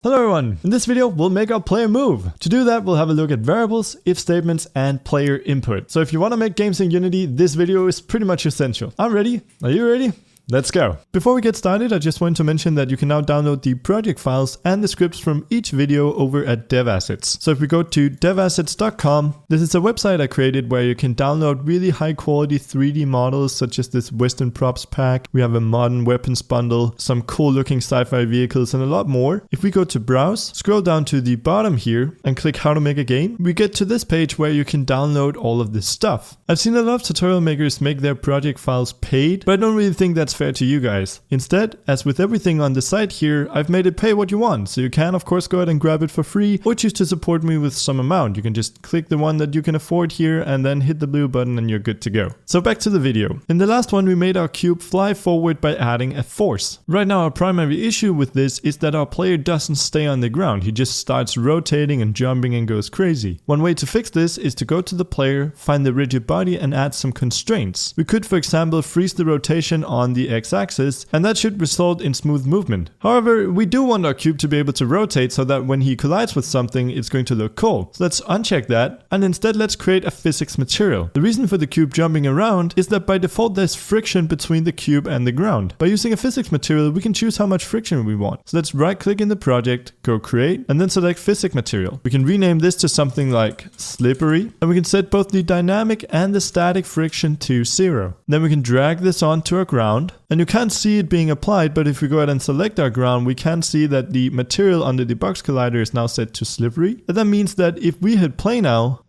Hello everyone, in this video we'll make our player move. To do that we'll have a look at variables, if statements and player input. So if you want to make games in Unity, this video is pretty much essential. I'm ready, are you ready? Let's go. Before we get started, I just want to mention that you can now download the project files and the scripts from each video over at DevAssets. So if we go to devassets.com, this is a website I created where you can download really high quality 3D models such as this Western props pack. We have a modern weapons bundle, some cool looking sci-fi vehicles and a lot more. If we go to browse, scroll down to the bottom here and click how to make a game, we get to this page where you can download all of this stuff. I've seen a lot of tutorial makers make their project files paid, but I don't really think that's fair to you guys. Instead, as with everything on the site here, I've made it pay what you want, so you can of course go ahead and grab it for free or choose to support me with some amount. You can just click the one that you can afford here and then hit the blue button and you're good to go. So back to the video. In the last one we made our cube fly forward by adding a force. Right now our primary issue with this is that our player doesn't stay on the ground, he just starts rotating and jumping and goes crazy. One way to fix this is to go to the player, find the rigid body and add some constraints. We could for example freeze the rotation on the x-axis and that should result in smooth movement. However, we do want our cube to be able to rotate so that when he collides with something it's going to look cool. So let's uncheck that and instead let's create a physics material. The reason for the cube jumping around is that by default there's friction between the cube and the ground. By using a physics material we can choose how much friction we want. So let's right click in the project, go create and then select physics material. We can rename this to something like slippery and we can set both the dynamic and the static friction to 0. Then we can drag this onto our ground. And you can't see it being applied, but if we go ahead and select our ground, we can see that the material under the box collider is now set to slippery. And that means that if we hit play now,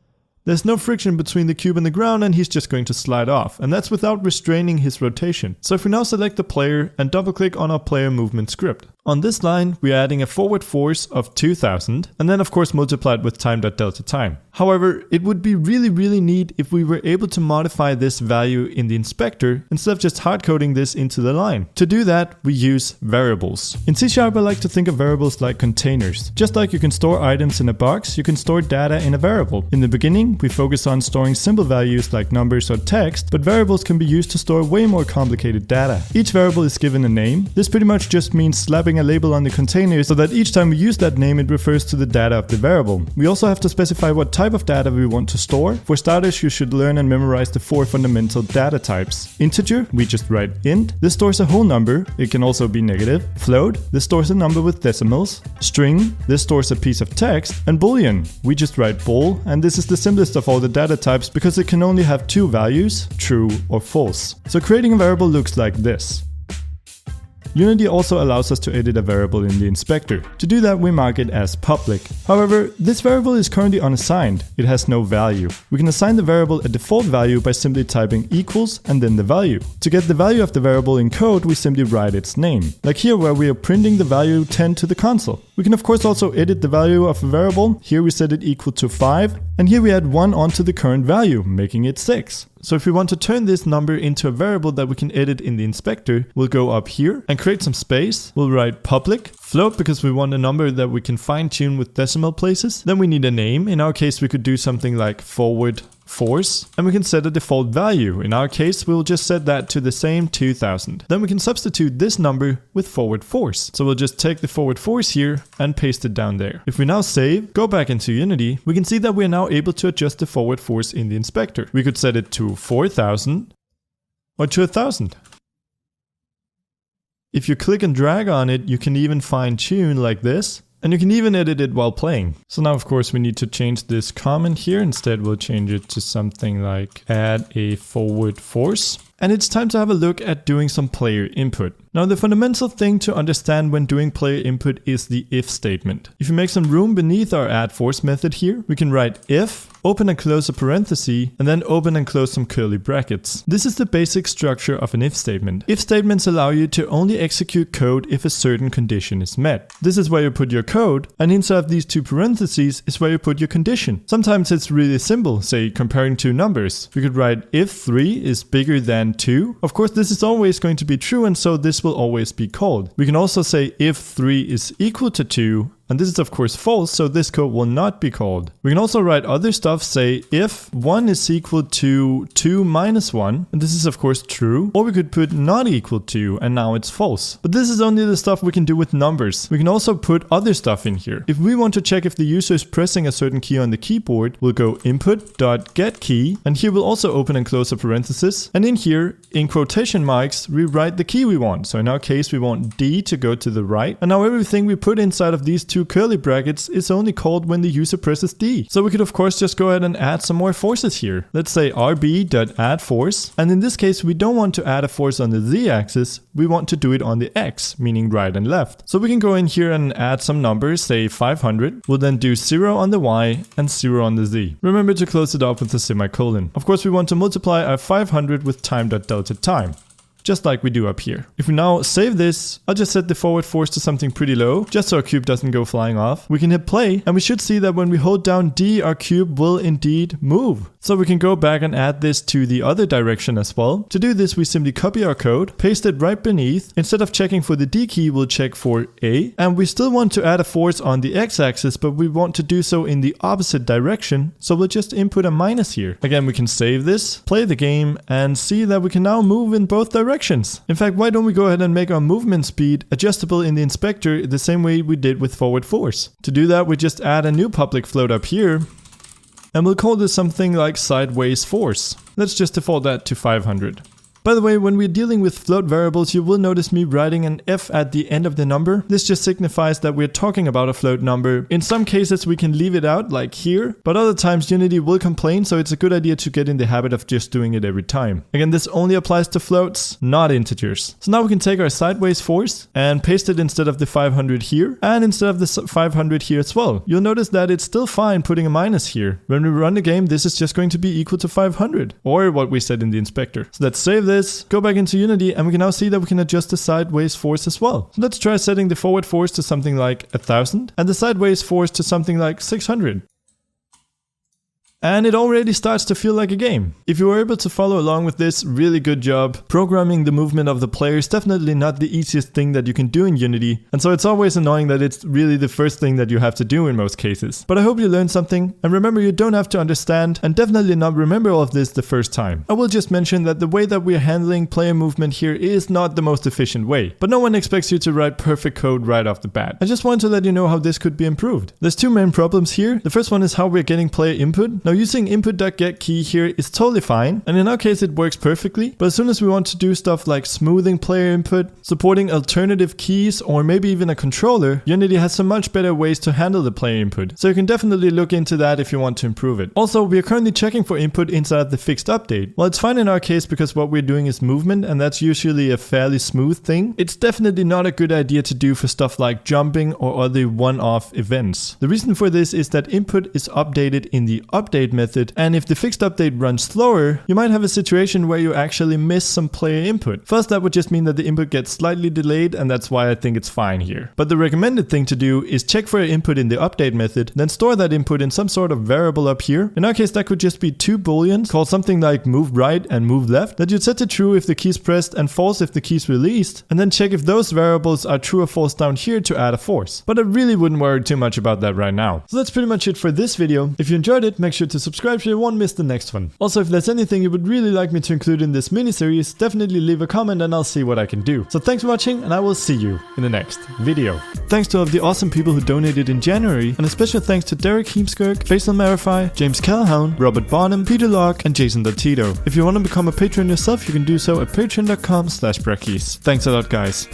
there's no friction between the cube and the ground and he's just going to slide off. And that's without restraining his rotation. So if we now select the player and double click on our player movement script. On this line, we're adding a forward force of 2000 and then of course multiplied with time.delta time. However, it would be really neat if we were able to modify this value in the inspector instead of just hard coding this into the line. To do that, we use variables. In C# I like to think of variables like containers. Just like you can store items in a box, you can store data in a variable. In the beginning, we focus on storing simple values like numbers or text, but variables can be used to store way more complicated data. Each variable is given a name. This pretty much just means slapping a label on the container so that each time we use that name it refers to the data of the variable. We also have to specify what type of data we want to store. For starters, you should learn and memorize the 4 fundamental data types. Integer, we just write int. This stores a whole number. It can also be negative. Float, this stores a number with decimals. String, this stores a piece of text. And boolean, we just write bool, and this is the simplest of all the data types because it can only have 2 values, true or false. So creating a variable looks like this. Unity also allows us to edit a variable in the inspector. To do that, we mark it as public. However, this variable is currently unassigned. It has no value. We can assign the variable a default value by simply typing equals and then the value. To get the value of the variable in code, we simply write its name. Like here where we are printing the value 10 to the console. We can of course also edit the value of a variable. Here we set it equal to 5 and here we add 1 onto the current value, making it 6. So if we want to turn this number into a variable that we can edit in the inspector, we'll go up here and create some space. We'll write public, float because we want a number that we can fine tune with decimal places. Then we need a name. In our case, we could do something like forward force and we can set a default value. In our case, we'll just set that to the same 2000. Then we can substitute this number with forward force. So we'll just take the forward force here and paste it down there. If we now save, go back into Unity, we can see that we are now able to adjust the forward force in the inspector. We could set it to 4000 or to 1000. If you click and drag on it, you can even fine tune like this. And you can even edit it while playing. So now of course we need to change this comment here. Instead we'll change it to something like add a forward force. And it's time to have a look at doing some player input. Now the fundamental thing to understand when doing player input is the if statement. If you make some room beneath our add force method here, we can write if, open and close a parenthesis, and then open and close some curly brackets. This is the basic structure of an if statement. If statements allow you to only execute code if a certain condition is met. This is where you put your code, and inside of these 2 parentheses is where you put your condition. Sometimes it's really simple, say comparing 2 numbers. We could write if 3 is bigger than 2. Of course this is always going to be true and so this will always be called. We can also say if 3 is equal to 2 And this is of course false, so this code will not be called. We can also write other stuff, say if 1 is equal to 2 minus 1, and this is of course true, or we could put not equal to, and now it's false. But this is only the stuff we can do with numbers. We can also put other stuff in here. If we want to check if the user is pressing a certain key on the keyboard, we'll go input.getKey, and here we'll also open and close a parenthesis, and in here, in quotation marks, we write the key we want. So in our case, we want D to go to the right, and now everything we put inside of these two curly brackets is only called when the user presses D. So we could of course just go ahead and add some more forces here. Let's say rb.addForce, and in this case we don't want to add a force on the z-axis, we want to do it on the x, meaning right and left. So we can go in here and add some numbers, say 500. We'll then do 0 on the y and 0 on the z. Remember to close it off with a semicolon. Of course we want to multiply our 500 with time.delta time, just like we do up here. If we now save this, I'll just set the forward force to something pretty low, just so our cube doesn't go flying off. We can hit play, and we should see that when we hold down D, our cube will indeed move. So we can go back and add this to the other direction as well. To do this, we simply copy our code, paste it right beneath. Instead of checking for the D key, we'll check for A. And we still want to add a force on the x-axis, but we want to do so in the opposite direction. So we'll just input a minus here. Again, we can save this, play the game, and see that we can now move in both directions. In fact, why don't we go ahead and make our movement speed adjustable in the inspector the same way we did with forward force. To do that, we just add a new public float up here, and we'll call this something like sideways force. Let's just default that to 500. By the way, when we're dealing with float variables, you will notice me writing an F at the end of the number. This just signifies that we're talking about a float number. In some cases, we can leave it out, like here, but other times Unity will complain, so it's a good idea to get in the habit of just doing it every time. Again, this only applies to floats, not integers. So now we can take our sideways force and paste it instead of the 500 here, and instead of the 500 here as well. You'll notice that it's still fine putting a minus here. When we run the game, this is just going to be equal to 500, or what we said in the inspector. So let's save this. Go back into Unity, and we can now see that we can adjust the sideways force as well. So let's try setting the forward force to something like 1000 and the sideways force to something like 600. And it already starts to feel like a game. If you were able to follow along with this, really good job. Programming the movement of the player is definitely not the easiest thing that you can do in Unity, and so it's always annoying that it's really the first thing that you have to do in most cases. But I hope you learned something, and remember, you don't have to understand and definitely not remember all of this the first time. I will just mention that the way that we're handling player movement here is not the most efficient way, but no one expects you to write perfect code right off the bat. I just want to let you know how this could be improved. There's two main problems here. The first one is how we're getting player input. Now, using input.getKey here is totally fine, and in our case it works perfectly, but as soon as we want to do stuff like smoothing player input, supporting alternative keys, or maybe even a controller, Unity has some much better ways to handle the player input, so you can definitely look into that if you want to improve it. Also, we are currently checking for input inside the fixed update. Well, it's fine in our case because what we're doing is movement, and that's usually a fairly smooth thing. It's definitely not a good idea to do for stuff like jumping or other one-off events. The reason for this is that input is updated in the update method, and if the fixed update runs slower, you might have a situation where you actually miss some player input. First, that would just mean that the input gets slightly delayed, and that's why I think it's fine here. But the recommended thing to do is check for your input in the update method, then store that input in some sort of variable up here. In our case, that could just be two booleans called something like move right and move left that you'd set to true if the key is pressed and false if the key is released, and then check if those variables are true or false down here to add a force. But I really wouldn't worry too much about that right now. So that's pretty much it for this video. If you enjoyed it, make sure to subscribe so you won't miss the next one. Also, if there's anything you would really like me to include in this mini-series, definitely leave a comment and I'll see what I can do. So thanks for watching, and I will see you in the next video. Thanks to all of the awesome people who donated in January, and a special thanks to Derek Heemskirk, Faisal Marify, James Calhoun, Robert Bonham, Peter Locke, and Jason Tito. If you want to become a patron yourself, you can do so at patreon.com/brakis. Thanks a lot, guys.